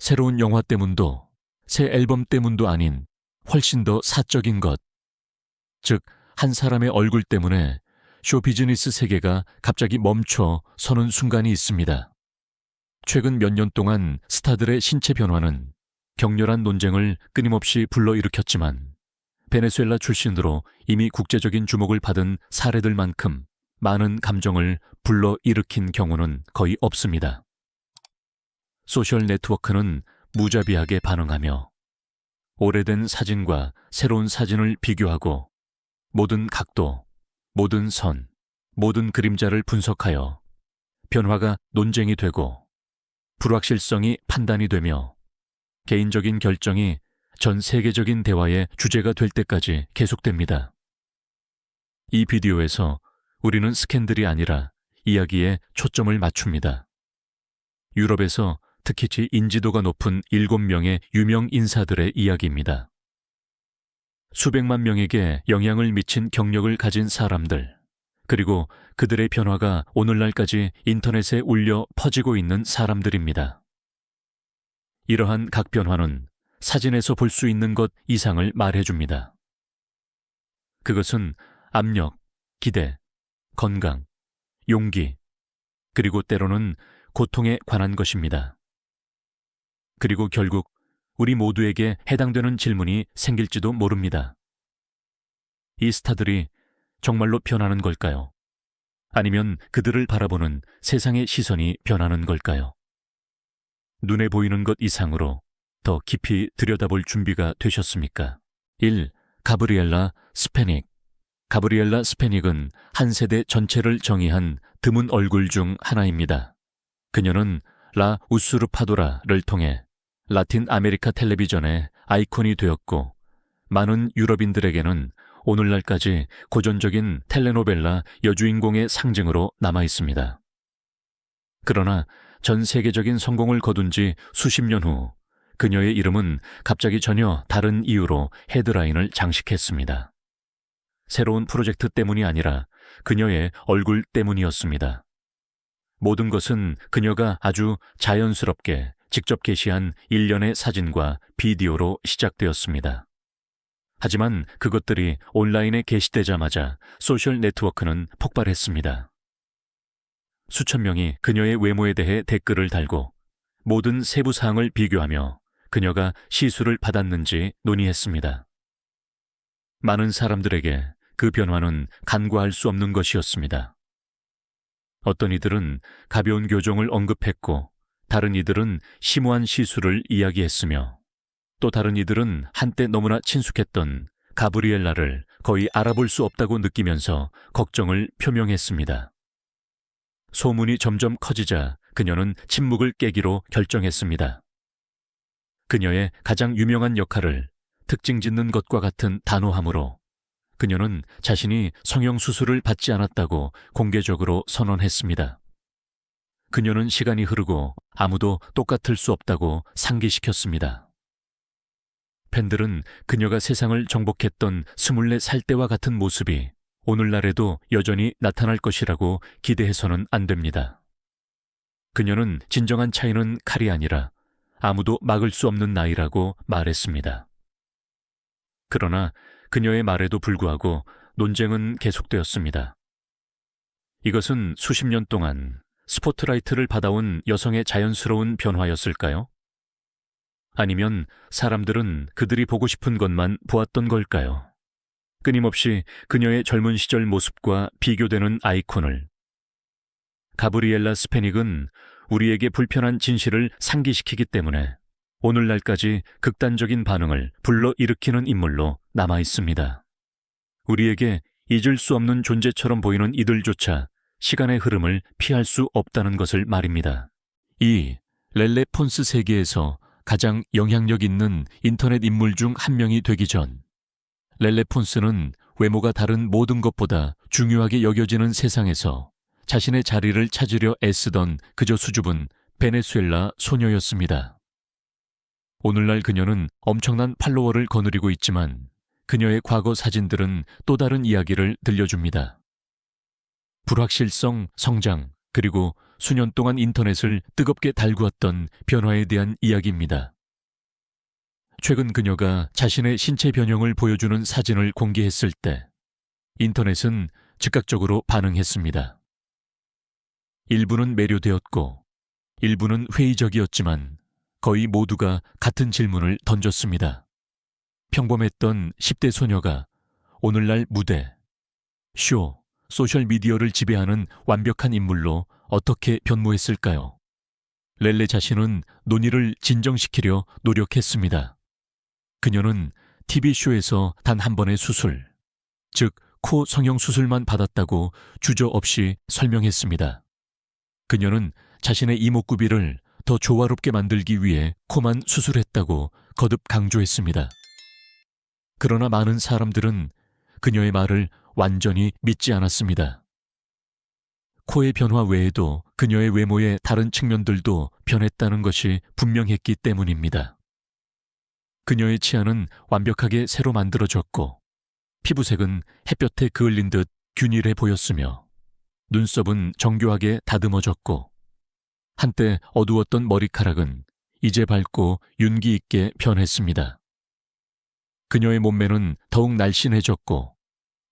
새로운 영화 때문도 새 앨범 때문도 아닌 훨씬 더 사적인 것, 즉 한 사람의 얼굴 때문에 쇼비즈니스 세계가 갑자기 멈춰 서는 순간이 있습니다. 최근 몇 년 동안 스타들의 신체 변화는 격렬한 논쟁을 끊임없이 불러일으켰지만 베네수엘라 출신으로 이미 국제적인 주목을 받은 사례들만큼 많은 감정을 불러일으킨 경우는 거의 없습니다. 소셜 네트워크는 무자비하게 반응하며 오래된 사진과 새로운 사진을 비교하고 모든 각도, 모든 선, 모든 그림자를 분석하여 변화가 논쟁이 되고 불확실성이 판단이 되며 개인적인 결정이 전 세계적인 대화의 주제가 될 때까지 계속됩니다. 이 비디오에서 우리는 스캔들이 아니라 이야기에 초점을 맞춥니다. 유럽에서 특히 인지도가 높은 7명의 유명 인사들의 이야기입니다. 수백만 명에게 영향을 미친 경력을 가진 사람들, 그리고 그들의 변화가 오늘날까지 인터넷에 울려 퍼지고 있는 사람들입니다. 이러한 각 변화는 사진에서 볼 수 있는 것 이상을 말해줍니다. 그것은 압력, 기대, 건강, 용기, 그리고 때로는 고통에 관한 것입니다. 그리고 결국 우리 모두에게 해당되는 질문이 생길지도 모릅니다. 이 스타들이 정말로 변하는 걸까요? 아니면 그들을 바라보는 세상의 시선이 변하는 걸까요? 눈에 보이는 것 이상으로 더 깊이 들여다볼 준비가 되셨습니까? 1. 가브리엘라 스페닉. 가브리엘라 스페닉은 한 세대 전체를 정의한 드문 얼굴 중 하나입니다. 그녀는 라 우스르파도라를 통해 라틴 아메리카 텔레비전의 아이콘이 되었고 많은 유럽인들에게는 오늘날까지 고전적인 텔레노벨라 여주인공의 상징으로 남아 있습니다. 그러나 전 세계적인 성공을 거둔 지 수십 년 후 그녀의 이름은 갑자기 전혀 다른 이유로 헤드라인을 장식했습니다. 새로운 프로젝트 때문이 아니라 그녀의 얼굴 때문이었습니다. 모든 것은 그녀가 아주 자연스럽게 직접 게시한 일련의 사진과 비디오로 시작되었습니다. 하지만 그것들이 온라인에 게시되자마자 소셜 네트워크는 폭발했습니다. 수천 명이 그녀의 외모에 대해 댓글을 달고 모든 세부 사항을 비교하며 그녀가 시술을 받았는지 논의했습니다. 많은 사람들에게 그 변화는 간과할 수 없는 것이었습니다. 어떤 이들은 가벼운 교정을 언급했고 다른 이들은 심오한 시술을 이야기했으며 또 다른 이들은 한때 너무나 친숙했던 가브리엘라를 거의 알아볼 수 없다고 느끼면서 걱정을 표명했습니다. 소문이 점점 커지자 그녀는 침묵을 깨기로 결정했습니다. 그녀의 가장 유명한 역할을 특징 짓는 것과 같은 단호함으로 그녀는 자신이 성형수술을 받지 않았다고 공개적으로 선언했습니다. 그녀는 시간이 흐르고 아무도 똑같을 수 없다고 상기시켰습니다. 팬들은 그녀가 세상을 정복했던 24살 때와 같은 모습이 오늘날에도 여전히 나타날 것이라고 기대해서는 안 됩니다. 그녀는 진정한 차이는 칼이 아니라 아무도 막을 수 없는 나이라고 말했습니다. 그러나 그녀의 말에도 불구하고 논쟁은 계속되었습니다. 이것은 수십 년 동안 스포트라이트를 받아온 여성의 자연스러운 변화였을까요? 아니면 사람들은 그들이 보고 싶은 것만 보았던 걸까요? 끊임없이 그녀의 젊은 시절 모습과 비교되는 아이콘을. 가브리엘라 스페닉은 우리에게 불편한 진실을 상기시키기 때문에 오늘날까지 극단적인 반응을 불러일으키는 인물로 남아 있습니다. 우리에게 잊을 수 없는 존재처럼 보이는 이들조차 시간의 흐름을 피할 수 없다는 것을 말입니다. 이 렐레 폰스 세계에서 가장 영향력 있는 인터넷 인물 중 한 명이 되기 전 렐레 폰스는 외모가 다른 모든 것보다 중요하게 여겨지는 세상에서 자신의 자리를 찾으려 애쓰던 그저 수줍은 베네수엘라 소녀였습니다. 오늘날 그녀는 엄청난 팔로워를 거느리고 있지만 그녀의 과거 사진들은 또 다른 이야기를 들려줍니다. 불확실성, 성장, 그리고 수년 동안 인터넷을 뜨겁게 달구었던 변화에 대한 이야기입니다. 최근 그녀가 자신의 신체 변형을 보여주는 사진을 공개했을 때 인터넷은 즉각적으로 반응했습니다. 일부는 매료되었고 일부는 회의적이었지만 거의 모두가 같은 질문을 던졌습니다. 평범했던 10대 소녀가 오늘날 무대, 쇼, 소셜미디어를 지배하는 완벽한 인물로 어떻게 변모했을까요? 렐레 자신은 논의를 진정시키려 노력했습니다. 그녀는 TV쇼에서 단 한 번의 수술, 즉 코 성형 수술만 받았다고 주저없이 설명했습니다. 그녀는 자신의 이목구비를 더 조화롭게 만들기 위해 코만 수술했다고 거듭 강조했습니다. 그러나 많은 사람들은 그녀의 말을 완전히 믿지 않았습니다. 코의 변화 외에도 그녀의 외모의 다른 측면들도 변했다는 것이 분명했기 때문입니다. 그녀의 치아는 완벽하게 새로 만들어졌고 피부색은 햇볕에 그을린 듯 균일해 보였으며 눈썹은 정교하게 다듬어졌고 한때 어두웠던 머리카락은 이제 밝고 윤기 있게 변했습니다. 그녀의 몸매는 더욱 날씬해졌고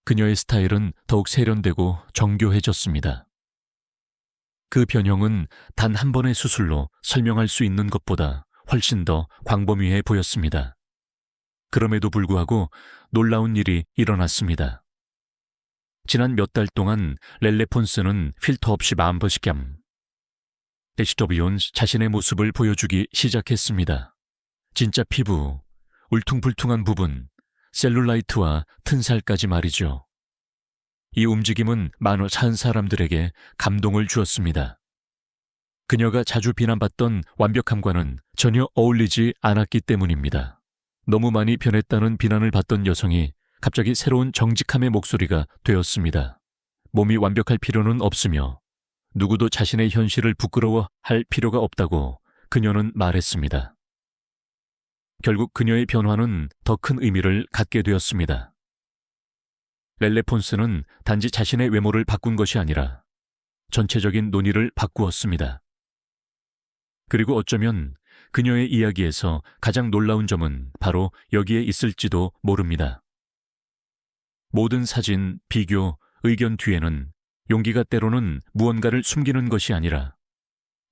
그녀의 스타일은 더욱 세련되고 정교해졌습니다. 그 변형은 단 한 번의 수술로 설명할 수 있는 것보다 훨씬 더 광범위해 보였습니다. 그럼에도 불구하고 놀라운 일이 일어났습니다. 지난 몇 달 동안 렐레 폰스는 필터 없이 마음버시겸 대시더비온 자신의 모습을 보여주기 시작했습니다. 진짜 피부, 울퉁불퉁한 부분, 셀룰라이트와 튼살까지 말이죠. 이 움직임은 많은 사람들에게 감동을 주었습니다. 그녀가 자주 비난받던 완벽함과는 전혀 어울리지 않았기 때문입니다. 너무 많이 변했다는 비난을 받던 여성이 갑자기 새로운 정직함의 목소리가 되었습니다. 몸이 완벽할 필요는 없으며 누구도 자신의 현실을 부끄러워할 필요가 없다고 그녀는 말했습니다. 결국 그녀의 변화는 더 큰 의미를 갖게 되었습니다. 렐레 폰스는 단지 자신의 외모를 바꾼 것이 아니라 전체적인 논의를 바꾸었습니다. 그리고 어쩌면 그녀의 이야기에서 가장 놀라운 점은 바로 여기에 있을지도 모릅니다. 모든 사진, 비교, 의견 뒤에는 용기가 때로는 무언가를 숨기는 것이 아니라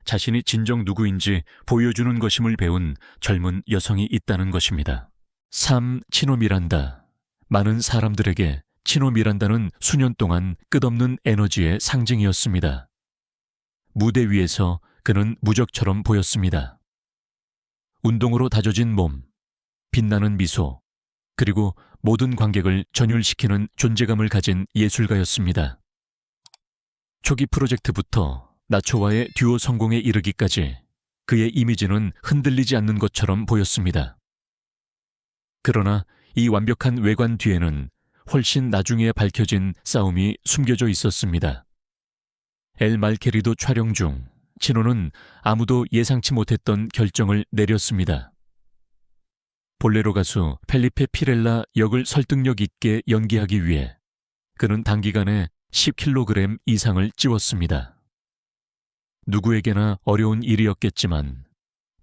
자신이 진정 누구인지 보여주는 것임을 배운 젊은 여성이 있다는 것입니다. 3. 치노 미란다. 많은 사람들에게 치노 미란다는 수년 동안 끝없는 에너지의 상징이었습니다. 무대 위에서 그는 무적처럼 보였습니다. 운동으로 다져진 몸, 빛나는 미소, 그리고 모든 관객을 전율시키는 존재감을 가진 예술가였습니다. 초기 프로젝트부터 나초와의 듀오 성공에 이르기까지 그의 이미지는 흔들리지 않는 것처럼 보였습니다. 그러나 이 완벽한 외관 뒤에는 훨씬 나중에 밝혀진 싸움이 숨겨져 있었습니다. 엘 말케리도 촬영 중 치노는 아무도 예상치 못했던 결정을 내렸습니다. 볼레로 가수 펠리페 피렐라 역을 설득력 있게 연기하기 위해 그는 단기간에 10kg 이상을 찌웠습니다. 누구에게나 어려운 일이었겠지만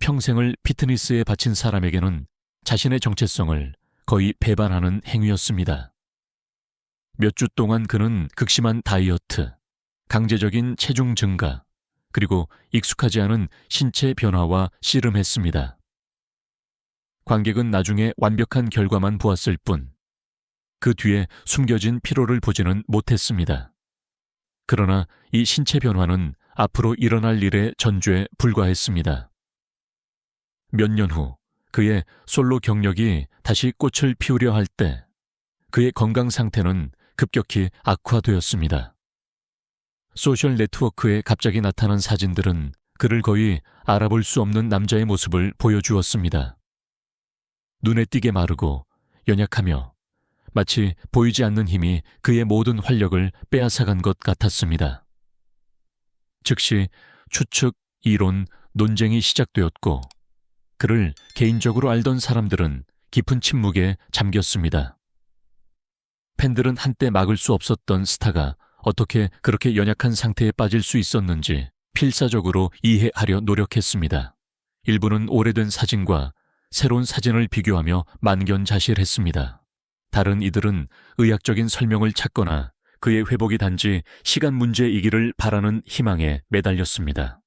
평생을 피트니스에 바친 사람에게는 자신의 정체성을 거의 배반하는 행위였습니다. 몇 주 동안 그는 극심한 다이어트, 강제적인 체중 증가, 그리고 익숙하지 않은 신체 변화와 씨름했습니다. 관객은 나중에 완벽한 결과만 보았을 뿐, 그 뒤에 숨겨진 피로를 보지는 못했습니다. 그러나 이 신체 변화는 앞으로 일어날 일의 전조에 불과했습니다. 몇 년 후 그의 솔로 경력이 다시 꽃을 피우려 할 때 그의 건강 상태는 급격히 악화되었습니다. 소셜 네트워크에 갑자기 나타난 사진들은 그를 거의 알아볼 수 없는 남자의 모습을 보여주었습니다. 눈에 띄게 마르고 연약하며 마치 보이지 않는 힘이 그의 모든 활력을 빼앗아간 것 같았습니다. 즉시 추측, 이론, 논쟁이 시작되었고 그를 개인적으로 알던 사람들은 깊은 침묵에 잠겼습니다. 팬들은 한때 막을 수 없었던 스타가 어떻게 그렇게 연약한 상태에 빠질 수 있었는지 필사적으로 이해하려 노력했습니다. 일부는 오래된 사진과 새로운 사진을 비교하며 만견자실했습니다. 다른 이들은 의학적인 설명을 찾거나 그의 회복이 단지 시간 문제이기를 바라는 희망에 매달렸습니다.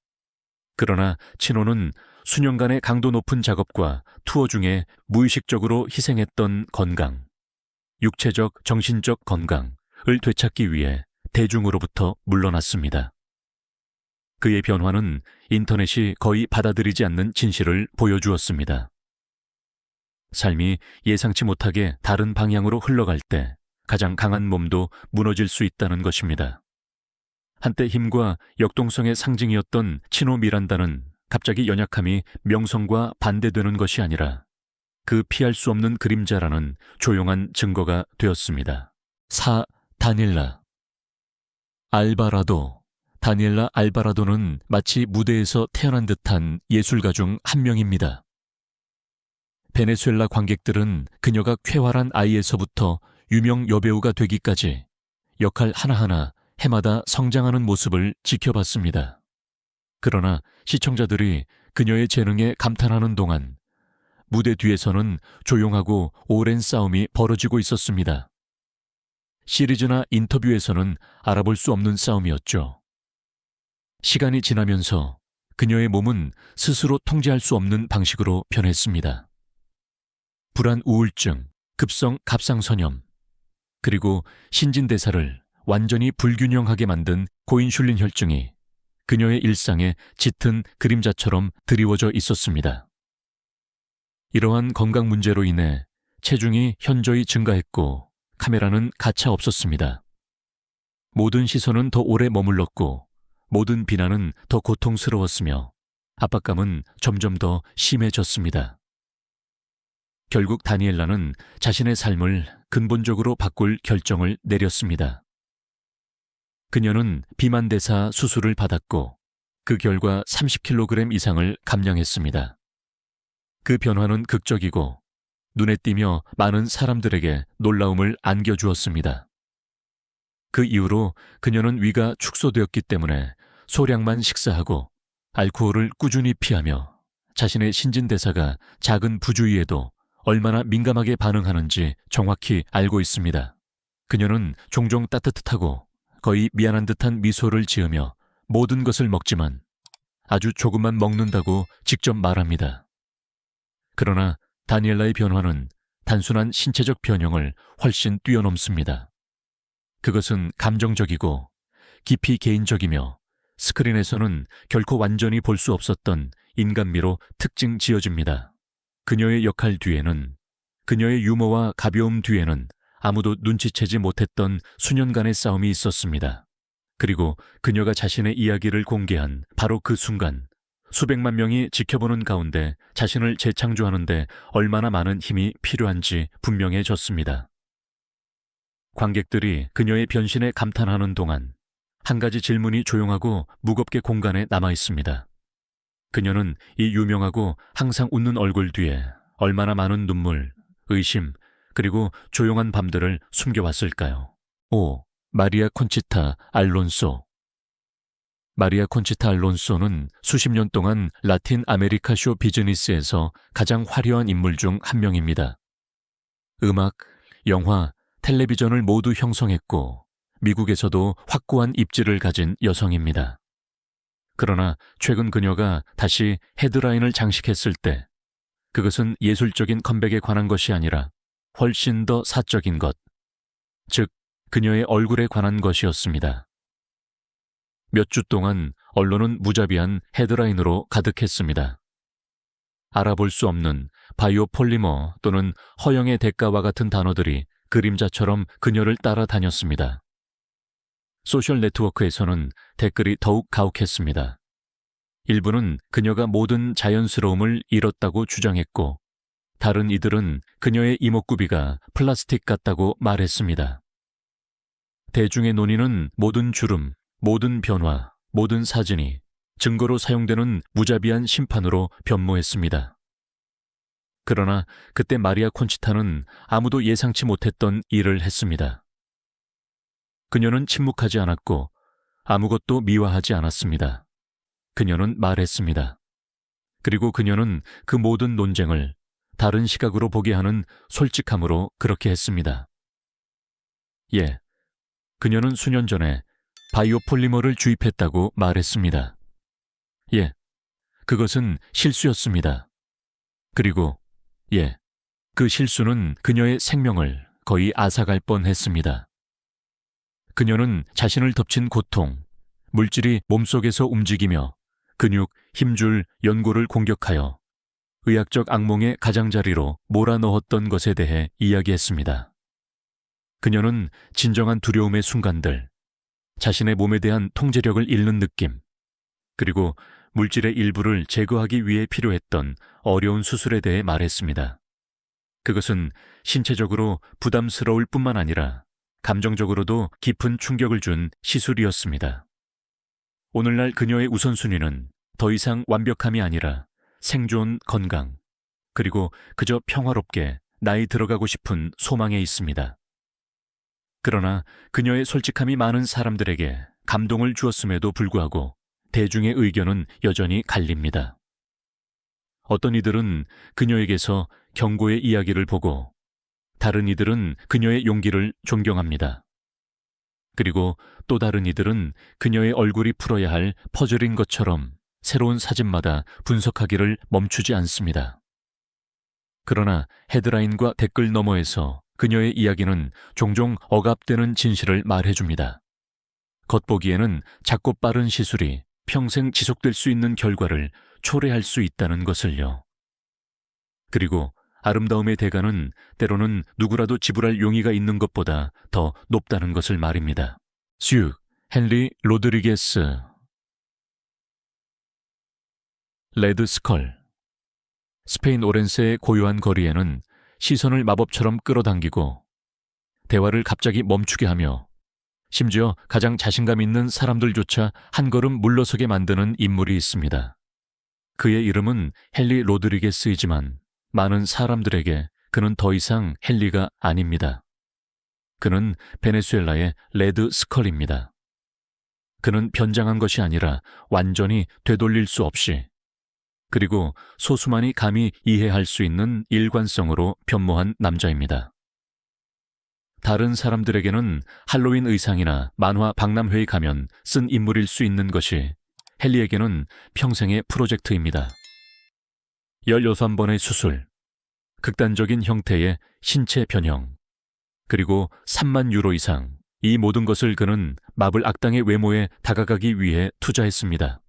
그러나 친호는 수년간의 강도 높은 작업과 투어 중에 무의식적으로 희생했던 건강, 육체적, 정신적 건강을 되찾기 위해 대중으로부터 물러났습니다. 그의 변화는 인터넷이 거의 받아들이지 않는 진실을 보여주었습니다. 삶이 예상치 못하게 다른 방향으로 흘러갈 때 가장 강한 몸도 무너질 수 있다는 것입니다. 한때 힘과 역동성의 상징이었던 치노 미란다는 갑자기 연약함이 명성과 반대되는 것이 아니라 그 피할 수 없는 그림자라는 조용한 증거가 되었습니다. 다니엘라 알바라도. 다니엘라 알바라도는 마치 무대에서 태어난 듯한 예술가 중 한 명입니다. 베네수엘라 관객들은 그녀가 쾌활한 아이에서부터 유명 여배우가 되기까지 역할 하나하나 해마다 성장하는 모습을 지켜봤습니다. 그러나 시청자들이 그녀의 재능에 감탄하는 동안 무대 뒤에서는 조용하고 오랜 싸움이 벌어지고 있었습니다. 시리즈나 인터뷰에서는 알아볼 수 없는 싸움이었죠. 시간이 지나면서 그녀의 몸은 스스로 통제할 수 없는 방식으로 변했습니다. 불안 우울증, 급성 갑상선염, 그리고 신진대사를 완전히 불균형하게 만든 고인슐린 혈증이 그녀의 일상에 짙은 그림자처럼 드리워져 있었습니다. 이러한 건강 문제로 인해 체중이 현저히 증가했고 카메라는 가차 없었습니다. 모든 시선은 더 오래 머물렀고 모든 비난은 더 고통스러웠으며 압박감은 점점 더 심해졌습니다. 결국 다니엘라는 자신의 삶을 근본적으로 바꿀 결정을 내렸습니다. 그녀는 비만대사 수술을 받았고 그 결과 30kg 이상을 감량했습니다. 그 변화는 극적이고 눈에 띄며 많은 사람들에게 놀라움을 안겨주었습니다. 그 이후로 그녀는 위가 축소되었기 때문에 소량만 식사하고 알코올을 꾸준히 피하며 자신의 신진대사가 작은 부주의에도 얼마나 민감하게 반응하는지 정확히 알고 있습니다. 그녀는 종종 따뜻하고 거의 미안한 듯한 미소를 지으며 모든 것을 먹지만 아주 조금만 먹는다고 직접 말합니다. 그러나 다니엘라의 변화는 단순한 신체적 변형을 훨씬 뛰어넘습니다. 그것은 감정적이고 깊이 개인적이며 스크린에서는 결코 완전히 볼 수 없었던 인간미로 특징 지어집니다. 그녀의 역할 뒤에는, 그녀의 유머와 가벼움 뒤에는 아무도 눈치채지 못했던 수년간의 싸움이 있었습니다. 그리고 그녀가 자신의 이야기를 공개한 바로 그 순간 수백만 명이 지켜보는 가운데 자신을 재창조하는데 얼마나 많은 힘이 필요한지 분명해졌습니다. 관객들이 그녀의 변신에 감탄하는 동안 한 가지 질문이 조용하고 무겁게 공간에 남아 있습니다. 그녀는 이 유명하고 항상 웃는 얼굴 뒤에 얼마나 많은 눈물, 의심, 그리고 조용한 밤들을 숨겨왔을까요? 마리아 콘치타 알론소. 마리아 콘치타 알론소는 수십 년 동안 라틴 아메리카 쇼 비즈니스에서 가장 화려한 인물 중 한 명입니다. 음악, 영화, 텔레비전을 모두 형성했고 미국에서도 확고한 입지를 가진 여성입니다. 그러나 최근 그녀가 다시 헤드라인을 장식했을 때 그것은 예술적인 컴백에 관한 것이 아니라 훨씬 더 사적인 것, 즉 그녀의 얼굴에 관한 것이었습니다. 몇 주 동안 언론은 무자비한 헤드라인으로 가득했습니다. 알아볼 수 없는 바이오 폴리머 또는 허영의 대가와 같은 단어들이 그림자처럼 그녀를 따라다녔습니다. 소셜 네트워크에서는 댓글이 더욱 가혹했습니다. 일부는 그녀가 모든 자연스러움을 잃었다고 주장했고 다른 이들은 그녀의 이목구비가 플라스틱 같다고 말했습니다. 대중의 논의는 모든 주름, 모든 변화, 모든 사진이 증거로 사용되는 무자비한 심판으로 변모했습니다. 그러나 그때 마리아 콘치타는 아무도 예상치 못했던 일을 했습니다. 그녀는 침묵하지 않았고 아무것도 미화하지 않았습니다. 그녀는 말했습니다. 그리고 그녀는 그 모든 논쟁을 다른 시각으로 보게 하는 솔직함으로 그렇게 했습니다. 예, 그녀는 수년 전에 바이오폴리머를 주입했다고 말했습니다. 예, 그것은 실수였습니다. 그리고 예, 그 실수는 그녀의 생명을 거의 앗아갈 뻔했습니다. 그녀는 자신을 덮친 고통, 물질이 몸속에서 움직이며 근육, 힘줄, 연골을 공격하여 의학적 악몽의 가장자리로 몰아넣었던 것에 대해 이야기했습니다. 그녀는 진정한 두려움의 순간들, 자신의 몸에 대한 통제력을 잃는 느낌, 그리고 물질의 일부를 제거하기 위해 필요했던 어려운 수술에 대해 말했습니다. 그것은 신체적으로 부담스러울 뿐만 아니라 감정적으로도 깊은 충격을 준 시술이었습니다. 오늘날 그녀의 우선순위는 더 이상 완벽함이 아니라 생존, 건강, 그리고 그저 평화롭게 나이 들어가고 싶은 소망에 있습니다. 그러나 그녀의 솔직함이 많은 사람들에게 감동을 주었음에도 불구하고 대중의 의견은 여전히 갈립니다. 어떤 이들은 그녀에게서 경고의 이야기를 보고 다른 이들은 그녀의 용기를 존경합니다. 그리고 또 다른 이들은 그녀의 얼굴이 풀어야 할 퍼즐인 것처럼 새로운 사진마다 분석하기를 멈추지 않습니다. 그러나 헤드라인과 댓글 너머에서 그녀의 이야기는 종종 억압되는 진실을 말해줍니다. 겉보기에는 작고 빠른 시술이 평생 지속될 수 있는 결과를 초래할 수 있다는 것을요. 그리고 아름다움의 대가는 때로는 누구라도 지불할 용의가 있는 것보다 더 높다는 것을 말입니다. 슈, 헨리 로드리게스. 레드 스컬. 스페인 오렌세의 고요한 거리에는 시선을 마법처럼 끌어당기고 대화를 갑자기 멈추게 하며 심지어 가장 자신감 있는 사람들조차 한 걸음 물러서게 만드는 인물이 있습니다. 그의 이름은 헨리 로드리게스이지만 많은 사람들에게 그는 더 이상 헨리가 아닙니다. 그는 베네수엘라의 레드 스컬입니다. 그는 변장한 것이 아니라 완전히 되돌릴 수 없이 그리고 소수만이 감히 이해할 수 있는 일관성으로 변모한 남자입니다. 다른 사람들에게는 할로윈 의상이나 만화 박람회에 가면 쓴 인물일 수 있는 것이 헨리에게는 평생의 프로젝트입니다. 16번의 수술, 극단적인 형태의 신체 변형, 그리고 3만 유로 이상, 이 모든 것을 그는 마블 악당의 외모에 다가가기 위해 투자했습니다.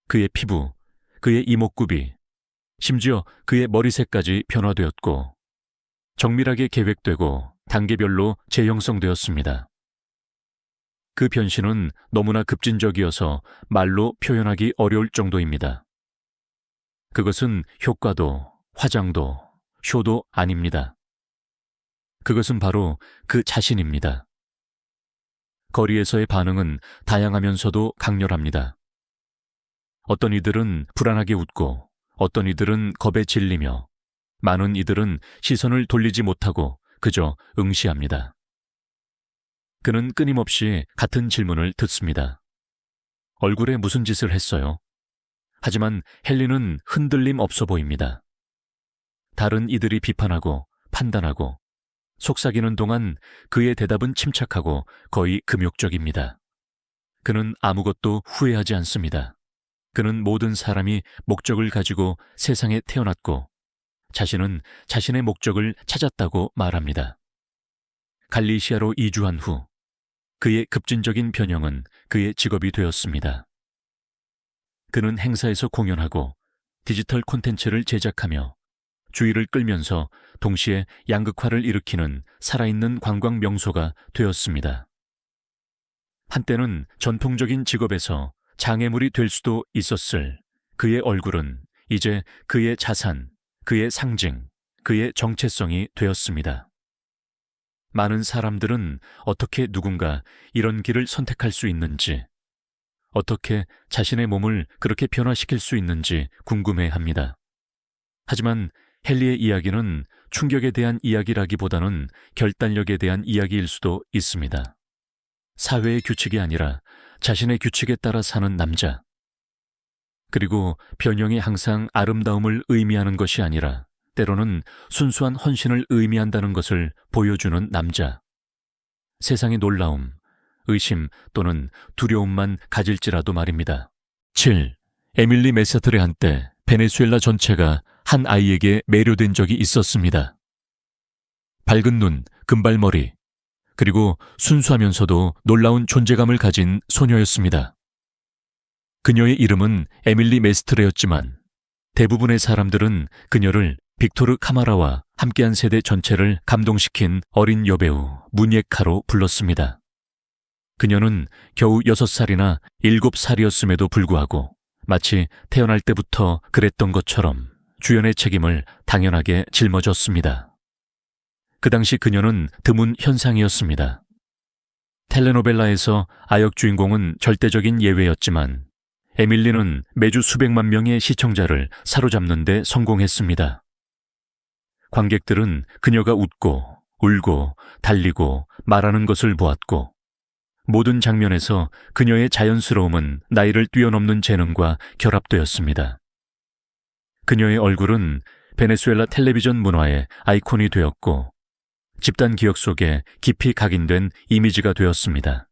그의 피부, 그의 이목구비, 심지어 그의 머리색까지 변화되었고 정밀하게 계획되고 단계별로 재형성되었습니다. 그 변신은 너무나 급진적이어서 말로 표현하기 어려울 정도입니다. 그것은 효과도, 화장도, 쇼도 아닙니다. 그것은 바로 그 자신입니다. 거리에서의 반응은 다양하면서도 강렬합니다. 어떤 이들은 불안하게 웃고 어떤 이들은 겁에 질리며 많은 이들은 시선을 돌리지 못하고 그저 응시합니다. 그는 끊임없이 같은 질문을 듣습니다. 얼굴에 무슨 짓을 했어요? 하지만 헨리는 흔들림 없어 보입니다. 다른 이들이 비판하고 판단하고 속삭이는 동안 그의 대답은 침착하고 거의 금욕적입니다. 그는 아무것도 후회하지 않습니다. 그는 모든 사람이 목적을 가지고 세상에 태어났고 자신은 자신의 목적을 찾았다고 말합니다. 갈리시아로 이주한 후 그의 급진적인 변형은 그의 직업이 되었습니다. 그는 행사에서 공연하고 디지털 콘텐츠를 제작하며 주의를 끌면서 동시에 양극화를 일으키는 살아있는 관광 명소가 되었습니다. 한때는 전통적인 직업에서 장애물이 될 수도 있었을 그의 얼굴은 이제 그의 자산, 그의 상징, 그의 정체성이 되었습니다. 많은 사람들은 어떻게 누군가 이런 길을 선택할 수 있는지, 어떻게 자신의 몸을 그렇게 변화시킬 수 있는지 궁금해합니다. 하지만 헨리의 이야기는 충격에 대한 이야기라기보다는 결단력에 대한 이야기일 수도 있습니다. 사회의 규칙이 아니라 자신의 규칙에 따라 사는 남자, 그리고 변형이 항상 아름다움을 의미하는 것이 아니라 때로는 순수한 헌신을 의미한다는 것을 보여주는 남자. 세상의 놀라움, 의심 또는 두려움만 가질지라도 말입니다. 7. 에밀리 메세트레 한때 베네수엘라 전체가 한 아이에게 매료된 적이 있었습니다. 밝은 눈, 금발머리, 그리고 순수하면서도 놀라운 존재감을 가진 소녀였습니다. 그녀의 이름은 에밀리 메스트레였지만 대부분의 사람들은 그녀를 빅토르 카마라와 함께한 세대 전체를 감동시킨 어린 여배우 무녜카로 불렀습니다. 그녀는 겨우 6살이나 7살이었음에도 불구하고 마치 태어날 때부터 그랬던 것처럼 주연의 책임을 당연하게 짊어졌습니다. 그 당시 그녀는 드문 현상이었습니다. 텔레노벨라에서 아역 주인공은 절대적인 예외였지만 에밀리는 매주 수백만 명의 시청자를 사로잡는 데 성공했습니다. 관객들은 그녀가 웃고 울고 달리고 말하는 것을 보았고 모든 장면에서 그녀의 자연스러움은 나이를 뛰어넘는 재능과 결합되었습니다. 그녀의 얼굴은 베네수엘라 텔레비전 문화의 아이콘이 되었고 집단 기억 속에 깊이 각인된 이미지가 되었습니다.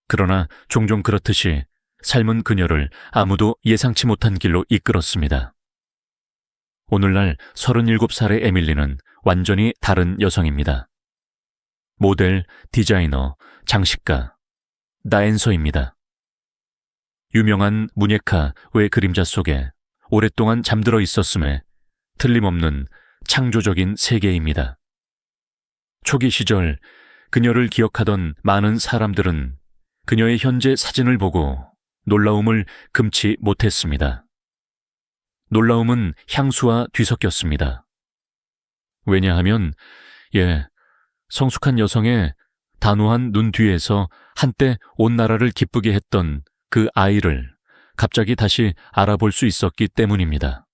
그러나 종종 그렇듯이 삶은 그녀를 아무도 예상치 못한 길로 이끌었습니다. 오늘날 37살의 에밀리는 완전히 다른 여성입니다. 모델, 디자이너, 장식가, 다앤서입니다. 유명한 무녜카의 그림자 속에 오랫동안 잠들어 있었음에 틀림없는 창조적인 세계입니다. 초기 시절 그녀를 기억하던 많은 사람들은 그녀의 현재 사진을 보고 놀라움을 금치 못했습니다. 놀라움은 향수와 뒤섞였습니다. 왜냐하면 성숙한 여성의 단호한 눈 뒤에서 한때 온 나라를 기쁘게 했던 그 아이를 갑자기 다시 알아볼 수 있었기 때문입니다.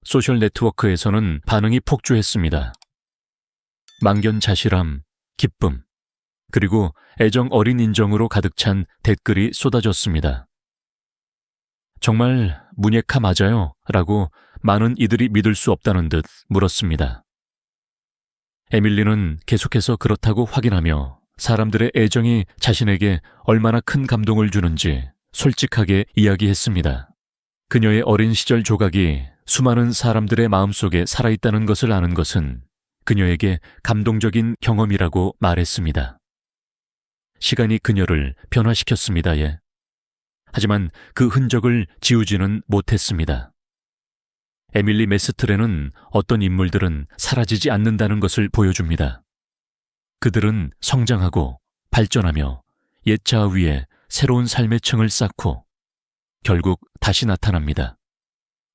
소셜 네트워크에서는 반응이 폭주했습니다. 망견자실함, 기쁨, 그리고 애정 어린 인정으로 가득 찬 댓글이 쏟아졌습니다. 정말 무녜카 맞아요? 라고 많은 이들이 믿을 수 없다는 듯 물었습니다. 에밀리는 계속해서 그렇다고 확인하며 사람들의 애정이 자신에게 얼마나 큰 감동을 주는지 솔직하게 이야기했습니다. 그녀의 어린 시절 조각이 수많은 사람들의 마음속에 살아있다는 것을 아는 것은 그녀에게 감동적인 경험이라고 말했습니다. 시간이 그녀를 변화시켰습니다. 하지만 그 흔적을 지우지는 못했습니다. 에밀리 메스트레는 어떤 인물들은 사라지지 않는다는 것을 보여줍니다. 그들은 성장하고 발전하며 옛 자아 위에 새로운 삶의 층을 쌓고 결국 다시 나타납니다.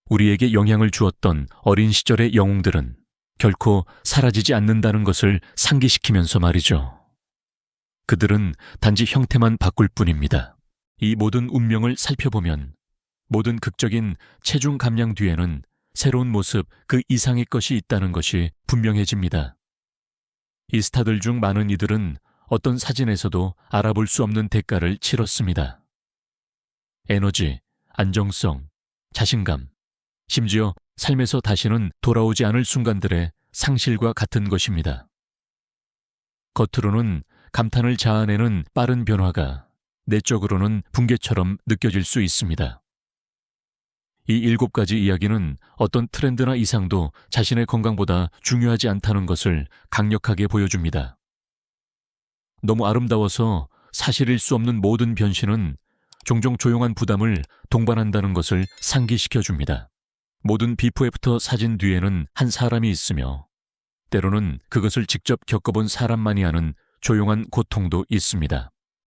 우리에게 영향을 주었던 어린 시절의 영웅들은 결코 사라지지 않는다는 것을 상기시키면서 말이죠. 그들은 단지 형태만 바꿀 뿐입니다. 이 모든 운명을 살펴보면 모든 극적인 체중 감량 뒤에는 새로운 모습 그 이상의 것이 있다는 것이 분명해집니다. 이 스타들 중 많은 이들은 어떤 사진에서도 알아볼 수 없는 대가를 치렀습니다. 에너지, 안정성, 자신감, 심지어 삶에서 다시는 돌아오지 않을 순간들의 상실과 같은 것입니다. 겉으로는 감탄을 자아내는 빠른 변화가 내적으로는 붕괴처럼 느껴질 수 있습니다. 이 7가지 이야기는 어떤 트렌드나 이상도 자신의 건강보다 중요하지 않다는 것을 강력하게 보여줍니다. 너무 아름다워서 사실일 수 없는 모든 변신은 종종 조용한 부담을 동반한다는 것을 상기시켜줍니다. 모든 비포 애프터 사진 뒤에는 한 사람이 있으며 때로는 그것을 직접 겪어본 사람만이 아는 조용한 고통도 있습니다.